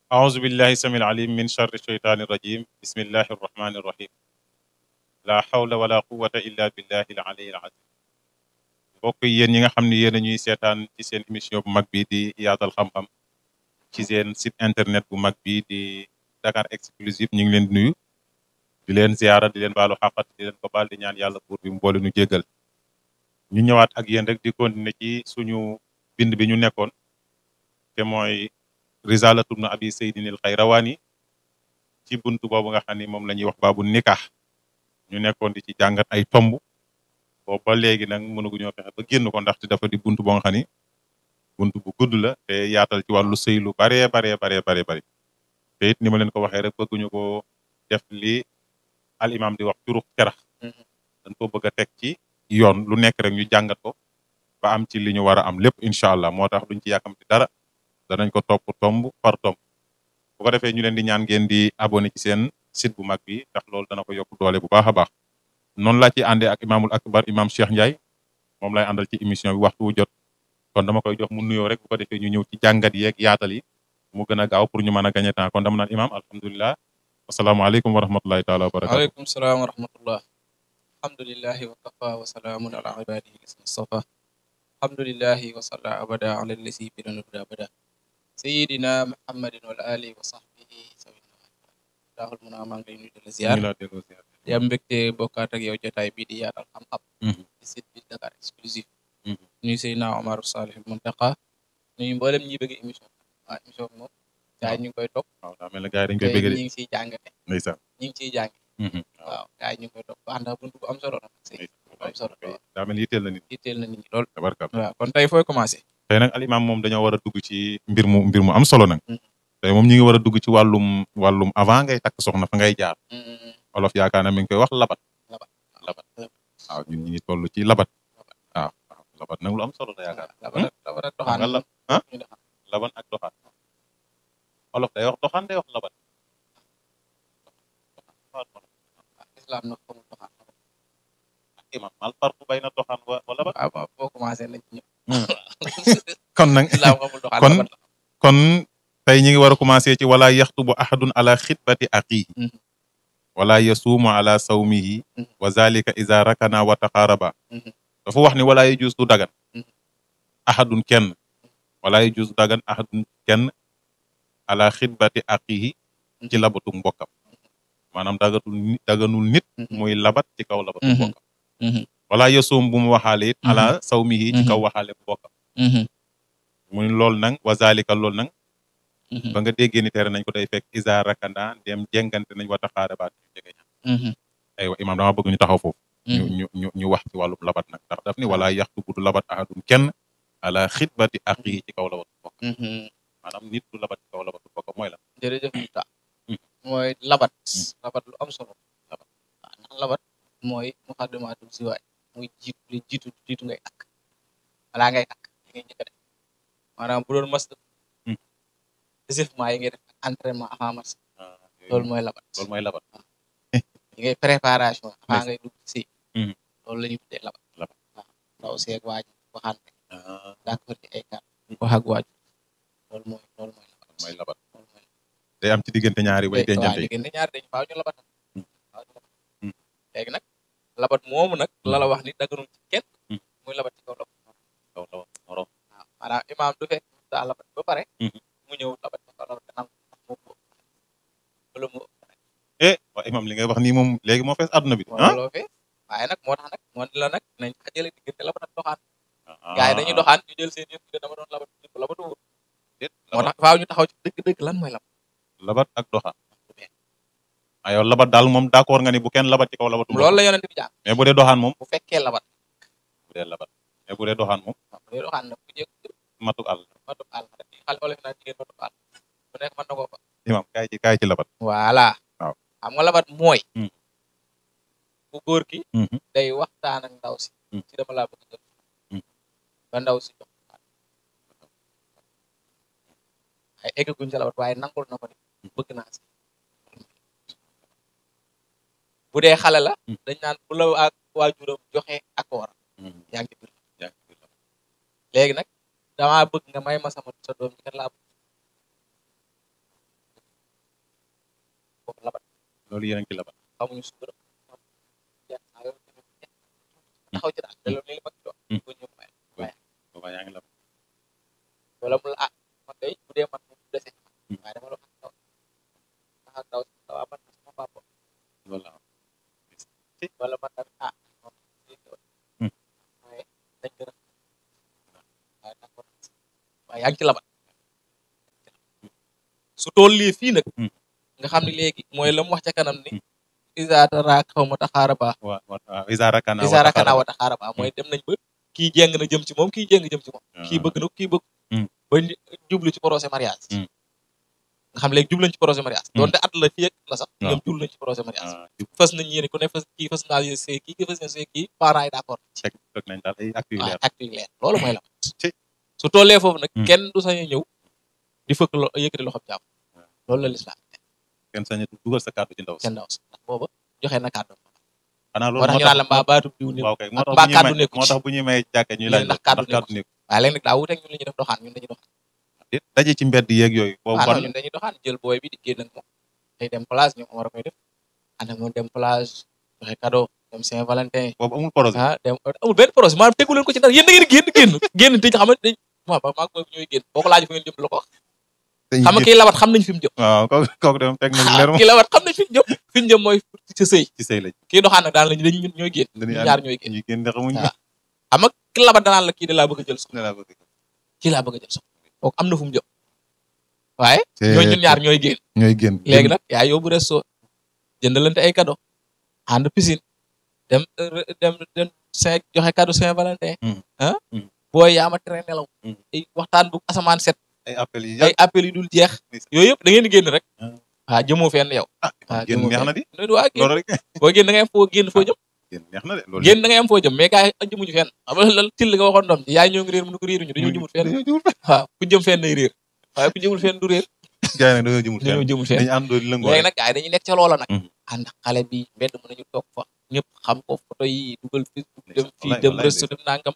أعوذ بالله السميع العليم من شر الشيطان الرجيم بسم الله الرحمن الرحيم لا حول ولا قوة إلا بالله العلي العظيم mbokk yi yéen ñi nga xam ne yéen a ñuy seetaan ci seen émission bu mag bi di yaatal xam-xam ci seen site internet bu mag bi di Dakar Exclusive ñu ngi leen di nuyu di leen ziara di leen baalu xaqat di leen ko baal di ñaan yàlla pour bi mu boole nu jéggal ñu ñëwaat ak yéen rek di continuer ci suñu bind bi ñu nekkoon te mooy risalatu ibn abi saydinil xayrawaani ci buntu boobu nga xam ni moom la ñuy wax baabu nikaax ñu nekkoon di ci jàngat ay tomb boobu ba léegi nag mënaguñoo fexe ba génn ko ndaxte dafa di buntu boo nga xam ni buntu bu gudd la te yaatal ci wàllu sëy lu baree bari te it ni ma leen ko waxee rek bëgguñu ko def li al imam di wax curux cerax dañ ko bëgg a teg ci yoon lu nekk rek ñu jàngat ko ba am ci li ñu war a am lépp incha allah moo tax duñ ci yàkkamti dara danañ ko topp tomb par tomb bu ko defee ñu leen di ñaan ngeen di abonné ci seen site bu mag bi ndax loolu dana ko yokk doole bu baax a baax noonu laa ci àndee ak imaamul akbar imam Cheikh Ndiaye moom lay àndal ci émission bi waxtu wu jot kon dama koy jox mu nuyoo rek bu ko defee ñu ñëw ci jàngat yeeg yaatal yi mu gën a gaaw pour ñu mën a gagné temps kon dama naan imam alhamdulilah asalaamaaleykum wa rahmatullahi taala wa barakatu aleykum salaam wa rahmatullah alhamdulillahi wa kafa wa salaamun ala ibadihi lisna safa alhamdulillahi wa salla abada ala lasi bilan huda abada sayidina muhammadin wal ali wa sahbihi sawina daxul mun a maa ngi lay nuyu di la ziar di am mbégte bokkaat ak yow jotaay bii di yaatal xam-xam ci site bi Dakar Exclusive nuyu Seydina Omar Salih Muntaqa nuyu mboolem ñi bëgg émission émission bi moom gars yi ñu ngi koy topp waaw daa mel ne gars yi dañ koy bëgg ñi ngi siy jàngate ndeysaan ñi ngi ciy jànge waaw gars yi ñu ngi koy topp wax ndax buntu bu am solo nag bu am solo daa mel yitteel na nit itteel na nit ñi lool tabarkal waaw kon tey fooy commencé tey nag al imam moom dañoo war a dugg ci mbir mu am solo nag tey moom ñi ngi war a dugg ci wàllum avant ngay takk soxna fa ngay jaar olof yaakaar na mi ngi koy wax labat waaw ñun ñi ngi toll ci labat waaw labat nag lu am solo la yaakaar labat ak doxaan laban ak doxaan olof day wax doxaan day wax labat islam nag xamul doxaan imam mal farqu bayna doxaan wa labat waaw boo commencé nañ ci ñëw kon nag islam xamul doxaan kon tey ñi ngi war a commencé ci wala yaxtubu ahadun ala xitbati aqihi wala yasuumu ala sawmihi wa zalika iza rakana wa taqaraba dafa wax ni wala yajuz du dagan ahadun kenn wala yajuz dagan ahadun kenn ala xitbati aqihi ci labatu mbokkam maanaam daganul nit muy labat ci kaw labatu mbokkam wala yasuum bu mu waxaale it ala sawmihi ci kaw waxaale mbokkam muy lool nag wa zalika lool nag ba nga déggee ni tere nañ ko day fekk isa rakanda dem jengante nañ wa taxaarabaat ñu jege ña aywa imam dama bëgg ñu taxaw foofu ñu wax ci wàllum labat nag ndax daf ni wala yaxtu bu du labat ahadun kenn ala xitbati aqihi ci kaw labatu bokk maanaam nit du labat ci kaw labatu bokk mooy la jërëjëf Mouta mooy labat lu am solo labat waaw ndax labat mooy muqaddamatul siwaay muy jiitu ngay takk balaa ngay takk li ngay njëkk a def maanaam bu doon mas échauffement yi ngay def ak entraînement avant match loolu mooy labat yi ngay préparation avant ngay dugg si loolu la ñuy tuddee labat waaw ndaw seeg waaju waxante d'accord ci ay kàddu wax ak waaju loolu mooy labat day am ci diggante ñaari way dencante yi diggante ñaari dañ faaw ñu labatal léegi nag labat moomu nag la wax ni daganul ci kenn muy labat ci kaw labat waaw maanaam imaam du fekk daa labat ba pare mu ñëw labat ci kaw labat danam wala mu waa imam li ngay wax nii moom léegi moo fees àdduna bi looloo fee waaye nag moo tax nag moo la nag nañ xajale diggante labat ak doxaan gars yi dañuy doxaan ñu jël seen yëf dama doon labat labatu moo tax faaw ñu taxaw ci dëgg-dëgg lan mooy labat ak doxaan ayow labat daal moom d'accord nga ni bu kenn labat ci kaw labatu loolu la yonent bi jàng mais bu dee doxaan moom bu fekkee labat mais bu dee doxaan moom bu dee doxaan nag bu jëkk matuk àll rek xale olof naa jigéen matuk àll bu nekk mën na koo fa imam kaay ci labat voilà waaw xam nga labat mooy bu góor ki day waxtaan ak ndaw si ci dama laa bëgg jël ba ndaw si jox ay eggaguñ ca labat waaye nangul na ko ni bëgg naa si bu dee xale la dañ naan bu la ak waajuram joxe accord yaa ngi ci biir léegi nag damaa bëgg nga may ma sa doom ji kat laa bëgg loolu yéen a ngi ci labat. xamuñu sutura taxaw ci daal te loolu li ma ci doon ko ñu may waaye booba yaa ngi labat. wala mu la man day bu dee man moom dese waaye dama la taxaw taxaw taw man sama papa loolu la am. wala man tamit waaye dañ gën a waaye d'accord waaye yaa ngi ci labat su tollee fii nag nga xam ne léegi mooy la mu wax ca kanam ni isaata raak xaw ma taxaaraba waaw isarakana wa taxaaraba mooy dem nañ ba kii jéng na jëm ci moom kii jéng jëm ci moom kii bëgg na kii bëgg ba jublu ci projet mariage nga xam léegi jublu nañ ci projet mariage doonte at la fii ak la sax ñoom jublu nañ ci projet mariage fës nañ yéene ku ne fës naa see kii fës na see kii parents yi d'accord teg nañ daal ay actes yu leer actes yu leer loolu mooy la su tollee foofu nag kenn du sañ a ñëw di fëkk yëkkati loxoom jàpp loolu la lislaam kenn sañ a dugal sa kàddu ci ndaw si ndax booba joxe na kàddu xanaa moo loolu tax ñu naan la mbaa baatu diw ne waaw kay mbaa kàddu nekku moo tax bu ñuy may jàkke ñuy laaj ndax kàddu nekku waaye léegi nag daa wuteeg ñun li ñuy def doxaan ñun dañuy doxaan daje ci mbedd yeeg yooyu boobu non ñun dañuy doxaan jël booy bi di génn ak moom day dem plage ñoom war a koy def ànd ak moom dem plage joxe cadeau dem Saint-Valentin boobu amul projet dem amul benn projet maanaam tegu leen ko ci dara yéen da ngeen génn te xam ne maa booy bi ñooy génn boo ko laaj fu ngeen jëm la ko wax xam nga kii labat xam nañ fi mu jëm waaw kooku dem teg nañ leer kii labat xam nañ fi mu jëm fi ñu jëm mooy ci sëy ci sëy lañ kii doxaan nag daan lañ dañ ñun ñooy génn ñu ñaar ñooy génn ñuy génn de xamuñ waaw xam nga ki labat danaan la kii de laa bëgg a jël soxna ne laa bëgg kii laa bëgg a jël soxna kooku am na fu mu jëm waaye ñooy ñun ñaar ñooy génn léegi nag yaa yóbbu resto jëndalante ay cadeau ànd piscine dem joxe cadeau Saint-Valentin booy yaa ma tere nelaw ay waxtaan bu asamaan set ay appel yi dul jeex yooyu yëpp da ngeen di génn rek waaw jëmoo fenn yow génn neex na di waa génn loolu rek boo génn da ngay am foo génn foo jëm génn neex na de loolu génn da ngay am foo jëm mais gars yi jëmuñu fenn xam nga loolu till nga waxoon doom ci yaay ñoo ngi réer mu ne ko réeruñu dañoo jëmul fenn waaw ku jëm fenn day réer waaye ku jëmul fenn du réer gars yi nag dañoo jëmul fenn dañu àndoo di lëngoo léegi nag gars yi dañuy nekk ca loola nag ànd xale bi mbedd mën nañu toog fa ñëpp xam ko photo yi dugal Facebook dem fii dem resto dem nangam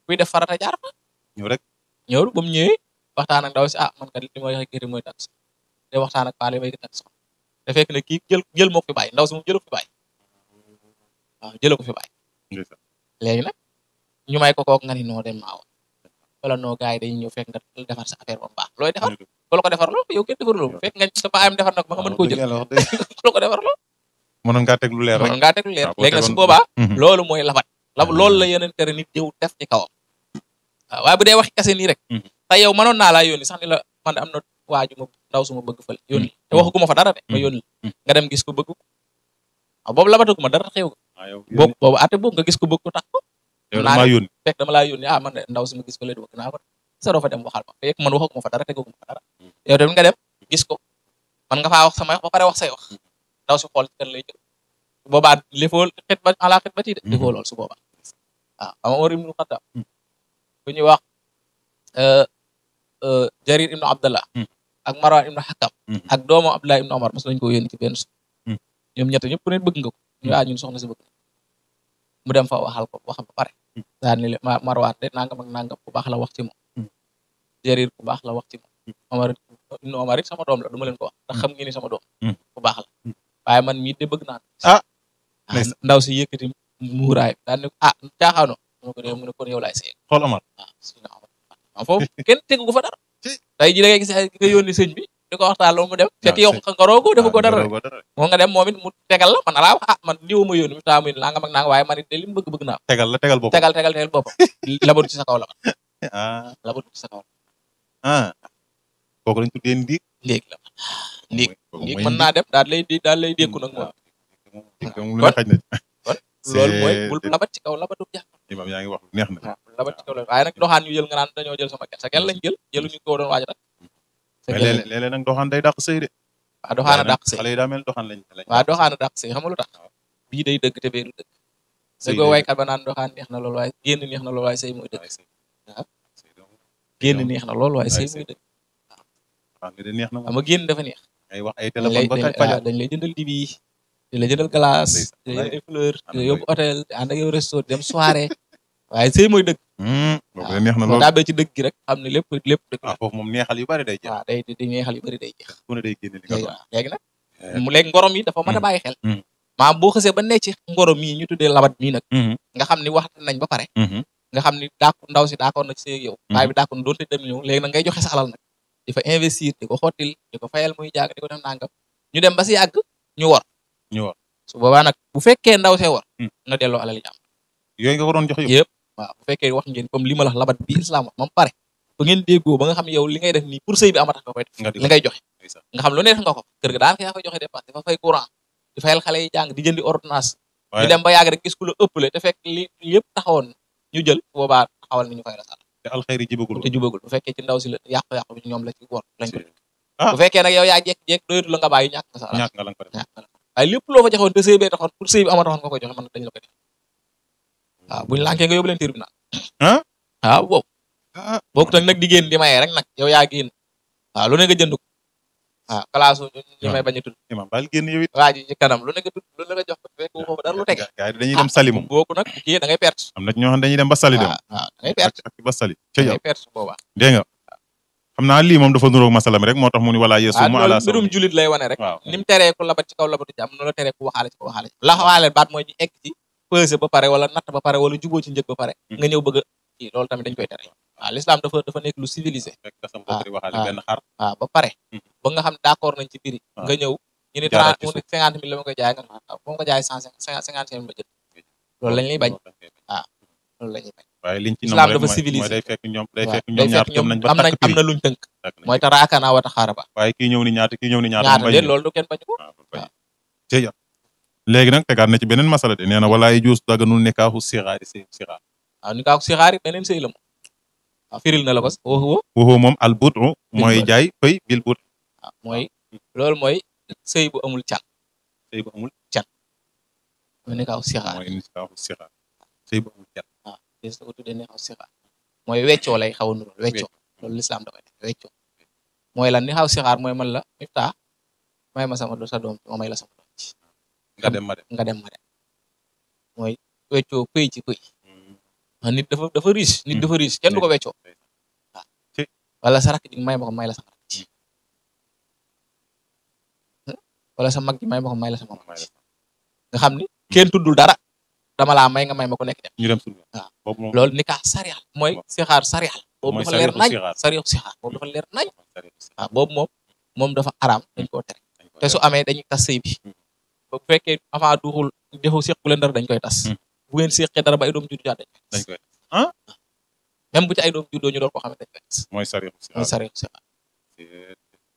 kuy def farata jaar fa ñëw ba mu ñëwee waxtaan ak ndaw si man kat li ma wax kii mooy takk te waxtaan ak paale may takk soxna te fekk ne kii jël moo ko fi bàyyi ndaw si moom jëlu ko fi bàyyi waaw jëla ko fi bàyyi léegi nag ñu may ko kook nga ni noo dem maawa wala noo gars yi dañuy ñëw fekk nga defar sa affaire ba mu baax looy defar ku la ko defar loo yow kenn defar loo fekk nga sa baayam defar na ko ba nga mën koo jël ku la ko defar loo mënoon ngaa teg lu leer rek mënoon ngaa teg lu leer léegi nag su boobaa loolu mooy labat loolu la yeneen tere nit jëw def ci kawam waaw waaye bu dee waxi kase nii rek te yow mënoon naa laa yónni sax ni la man de am na waaju ma ndaw su ma bëgg fële yónni te waxuguma fa dara de ma yónni nga dem gis ko bëgg ko waaw boobu labataguma dara xew boobu ate boobu nga gis ko bëgg ko tax ko fekk dama laa yónni man de ndaw su ma gis fële di bëgg naa ko sa doo fa dem waxal ma fekk man waxaguma fa dara tegaguma fa dara yow tamit nga dem gis ko man nga faa wax sama wax ba pare wax say wax ndaw si xool ci kan lay jël su boobaa lifoo xet ba ala xet ba tii de lifoo loolu su boobaa waaw xam nga Umar ibnu Xattaab bu ñuy wax Jarir ibnu Abdallah ak Marwan ibnu Hakam ak doomu Abdullah ibnu Omar mos nañu ko yónni ci benn suuf ñoom ñett ñëpp ku ne bëgg nga ko ñu ñun soxna si bëgg mu dem fa waxal ko waxam ba pare daal ni Marwan de nangam ak nangam ku baax la wax ci moom Jarir ku baax la wax ci moom Omar ibnu Omar it sama doom la du ma leen ko wax ndax xam ngeen ni sama doom ku baax la waaye man mii de bëgg naa ndaw si yëkkati muuraay daal ne caaxaano mu ko dee mu ne kon yow laay sëy xool Omar foofu kenn tegu ko fa dara tey ji da ngay gis nga yónni sëñ bi di ko waxtaan loolu mu dem fekk yow nga roogoo defu ko dara moo nga dem moom it mu tegal la man alaa wax man diw ma yónni mi taa muy nangam ak nangam waaye man it de li mu bëgg naa tegal boppam tegal boppam labatu ci sa kaw labatu ci sa kaw kooku lañ tuddee ndiig léegi la ndiig mën naa dem daal lay dékku nag moom loolu mooy bul labat ci kaw labatu jàpp imam yaa ngi wax neex na labat ci kaw la waaye nag doxaan ñu jël nga naan dañoo jël sama kel sa kel lañ jëluñu ko doon waaj rek léeg-léeg nag doxaan day dàq sëy de waaw doxaan a dàq sëy xale yi daa mel doxaan lañ waaw doxaan a dàq sëy xam nga lu tax bii day dëgg te bee du dëgg dëggoo waykat ba naan doxaan neex na loolu waaye génn neex na loolu waaye sëy mooy dëgg waaw génn neex na loolu waaye sëy mooy dëgg waaw neex na xam nga génn dafa neex ay wax ay téléphone ba fajar dañ lay jëndal dibi di la jëndal glace di la jëndal fleur di la yóbbu hôtel di ànd ak yow resto dem soirée waaye sëy mooy dëgg boobu de neex na lool daa bee ci dëgg gi rek xam ne lépp dëgg foofu moom neexal yu bari day jeex waaw day neexal yu bari day jeex ku ne day génne li nga léegi nag mu léegi ngorom yi dafa mën a bàyyi xel maanaam boo xësee ba ne ci ngorom yi ñu tuddee labat mii nag nga xam ni waxtaan nañ ba pare nga xam ni ndaw si d'accord na ci sëy yow baay bi d'accord na doonte dem ñëw léegi nag ngay joxe sa alal nag di fa investir di ko xottil di ko fayal muy jàng di ko def nangam ñu dem ba si yàgg ñu war su boobaa nag bu fekkee ndaw see war na delloo alal jàmm yooyu nga waroon jox yëpp waaw bu fekkee wax ngeen comme li ma la wax labat bi islam wax moom pare ba ngeen déggoo ba nga xam ne yow li ngay def nii pour sëy bi ama tax nga koy def li ngay joxe nga xam lu ne def nga ko kër ga daanaka yaa koy joxe dépense dafa fay courant di fayal xale yi jàng di jëndi ordonnance ñu dem ba yàgg rek gis ku la ëppale te fekk li yëpp taxawoon ñu jël boobaa taxawal ni ñu fay la sala te alxayri jibagul bu fekkee ci ndaw si la yàqu-yàqu bi ñoom la ci góor lañ ko bu fekkee nag yow yaa jekk-jekk doyatu la nga bàyyi ñàkk nga sa alal waaye lépp loo fa joxoon te sëy bee taxoon pour sëy bi ama taxoon nga koy joxe mën dañ la koy def waaw buñu lànkee nga yóbbu leen tribunal waaw boobu booku tak nag di génn di mayee rek nag yow yaa génn waaw lu ne nga jënd ko waaw kalaasu ñu may bañ a tudd imam baal génn yow it waa ji ci kanam lu ne nga tudd lu ne nga jox ko fekk foofu dara lu tege gars yi dañuy dem sali moom booku nag kii da ngay perte am na ñoo xam dañuy dem ba sali dem waaw da ngay perte ak ba sali da ngay perte boobaa dégg nga xam naa lii moom dafa nuroog masala mi rek moo tax mu ni wala yeesu mu ala mbirum julit lay wane rek waaw ni mu teree ku labat ci kaw labatu ci am noonu la teree ku waxaale ci ko waxaale ci la waxaale baat mooy ñu egg ci pesé ba pare wala natt ba pare wala juboo ci njëg ba pare nga ñëw bëgg a kii loolu tamit dañ koy tere waaw l'islam dafa nekk lu civilisé waaw ba pare ba nga xam ne d'accord nañ ci prix nga ñëw ñu ni 50 000 la ma koy jaay nga boo ko jaay 55 000 ba jël loolu lañ lay bañ waaw loolu la ñuy bañ waaye liñ ci islam dafa civilisé day fekk ñoom ñaar jom nañ ba takk am na luñ tënk mooy ta raakana wata xaaraba waaye kii ñëw ni ñaata déet loolu du kenn bañ ko waaw léegi nag tegaat na ci beneen masala de nee na wala yi juus daganul nikaaxu sixaari sixaar waaw nikaaxu sixaar yi beneen sëy la moom waaw firil na la ko waxoo moom al butu mooy jaay fay bil but waaw mooy loolu mooy sëy bu amul can mooy nikaaxu sixaar mooy nikaaxu sixaar sëy bu amul can waaw des na ko tuddee nikaaxu sixaar mooy weccoo lay xaw a nuróol weccoo loolu lislaam da koy def weccoo mooy lan nikaaxu sixaar mooy man la Miftah may ma sama sa doom ma may la sama doom ci nga dem ma dem mooy weccoo pëy ci pëy nit dafa riche nit dafa riche kenn du ko weccoo waaw wala sa rakk ji may ma ko may la sama rakk ji wala sa mag ji may ma ko may la sama mag ji nga xam ni kenn tuddul dara dama laa may nga may ma ko nekk dem ñu dem suñu waaw loolu nikaax sarial mooy sixaar sarial boobu dafa leer nañ sarial sixaar boobu dafa leer nañ waaw boobu moom dafa araam dañ koo tere te su amee dañuy tas sëy bi bu fekkee avant duxul defu séq bu leen dara dañ koy tas bu ngeen séqee dara ba ay doom juddu dañ koy tas même bu ci ay doom juddoo ñu doon ko xam ne dañ koy tas mooy sariixu sixaar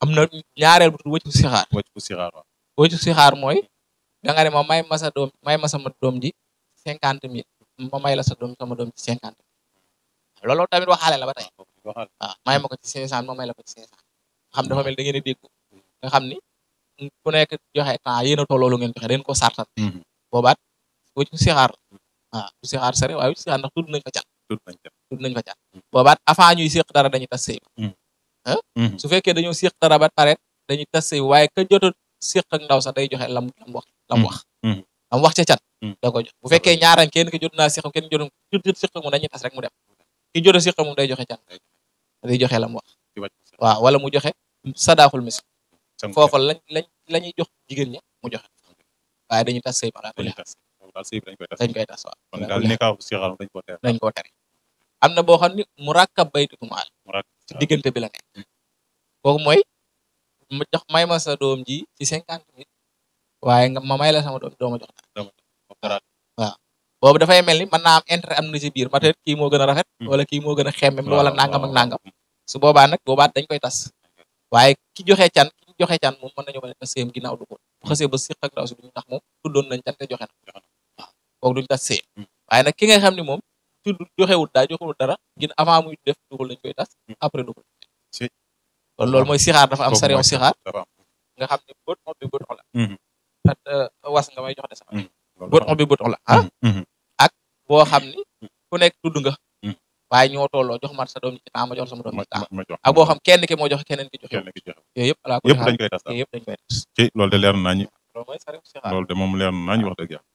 am na ñaareel bu tudd wëccu sixaar wëccu sixaar mooy da nga ne ma may ma sa doom may ma sama doom ji 50 000 ma may la sa doom sama doom ji 50 000 loolu tamit waxaale la ba tey waaw may ma ko ci 500 ma may la ko ci 500 xam dafa mel da ngeen a dégg nga xam ni ku nekk joxe temps yéen a tolloo lu ngeen joxe dañ ko sartal boobaat wëccu sixaar waaw bu sixaar sare waaye wëccu sixaar ndax tudd nañ fa can boobaat avant ñuy séq dara dañuy tas sëy su fekkee dañoo séq dara ba pare dañuy tas sëy waaye ka jot a séq ak ndaw sax day joxe lam wax ca can da ko jox bu fekkee ñaaran kenn ki jot naa séq kenn jot séq mu dañuy tas rek mu dem ki jot a séq moom day joxe can day joxe lam wax waaw wala mu joxe sadaaxul mis foofa la ñuy jox jigéen ña mu joxe waaye dañuy tas sëy balaa dañ koy tas waaw kon daal nikaaxu sixaar dañ koo tere am na boo xam ni mu rakkab baytu maal ci diggante bi la nekk kooku mooy ma jox may ma sa doom ji ci 50 000 waaye nga ma may la sama doom dooma jox dara waaw boobu dafay mel ni mën naa am intérêt am na ci biir peut-être kii moo gën a rafet wala kii moo gën a xemmem wala nangam ak nangam su boobaa nag boobaat dañ koy tas waaye ki joxe can moom mën nañu mën a tas sëyam ginnaaw du ko bu xasee ba siq ak ndaw si duñu tax moom tuddoon nañ can te joxe na waaw kooku duñu tas sëyam waaye nag ki nga xam ni moom tudd joxewul dara gin avant muy def dugal lañ koy tas après dugal kon loolu mooy sixaar dafa am sarion sixaar nga xam ne bët on bi bët on la at was nga may jox de sama bët on bi bët on la ak boo xam ni ku nekk tudd nga waaye ñoo tolloo jox ma sa doom ci temps ma jox sama doom ci temps ak boo xam kenn ki moo joxe keneen ki joxe yooyu yëpp dañ koy tas ci loolu de leer nañu loolu mooy sarion sixaar loolu de moom leer nañu wax dëgg yàlla